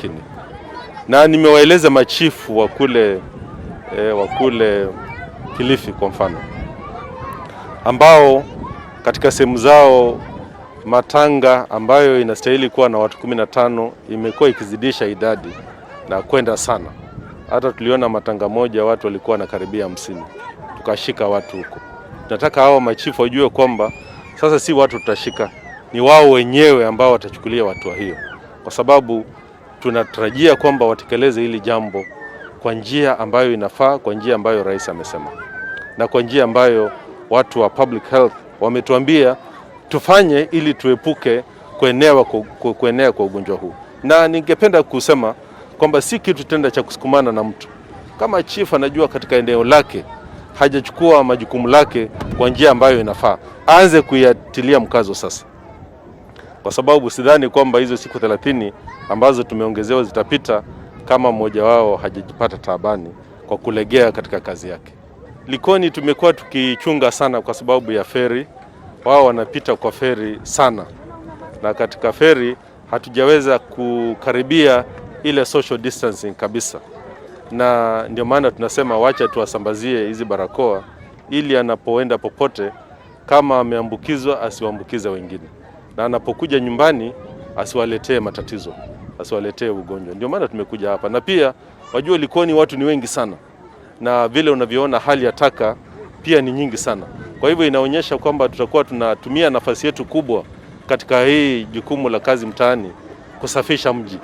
umaskini, na nimewaeleza machifu wa kule Kilifi kwa mfano, ambao katika sehemu zao matanga ambayo inastahili kuwa na watu 15 imekuwa ikizidisha idadi na kwenda sana. Hata tuliona matanga moja watu walikuwa na karibia 50, tukashika watu huko. Tunataka hao machifu wajue kwamba sasa si watu tutashika, ni wao wenyewe ambao watachukulia watu wa hiyo, kwa sababu tunatarajia kwamba watekeleze hili jambo kwa njia ambayo inafaa, kwa njia ambayo rais amesema, na kwa njia ambayo watu wa public health wametuambia tufanye ili tuepuke kuenea kwa ugonjwa huu. Na ningependa kusema kwamba si kitu tenda cha kusukumana na mtu. Kama chief anajua katika eneo lake hajachukua majukumu lake kwa njia ambayo inafaa, aanze kuyatilia mkazo sasa, kwa sababu sidhani kwamba hizo siku 30 ambazo tumeongezewa zitapita kama mmoja wao hajajipata taabani kwa kulegea katika kazi yake. Likoni tumekuwa tukichunga sana kwa sababu ya feri. Wao wanapita kwa feri sana, na katika feri hatujaweza kukaribia ile social distancing kabisa, na ndio maana tunasema wacha tuwasambazie hizi barakoa ili anapoenda popote, kama ameambukizwa asiwaambukize wengine, na anapokuja nyumbani asiwaletee matatizo, asiwaletee ugonjwa. Ndio maana tumekuja hapa, na pia wajua Likoni watu ni wengi sana, na vile unavyoona hali ya taka pia ni nyingi sana. Kwa hivyo inaonyesha kwamba tutakuwa tunatumia nafasi yetu kubwa katika hii jukumu la kazi mtaani kusafisha mji.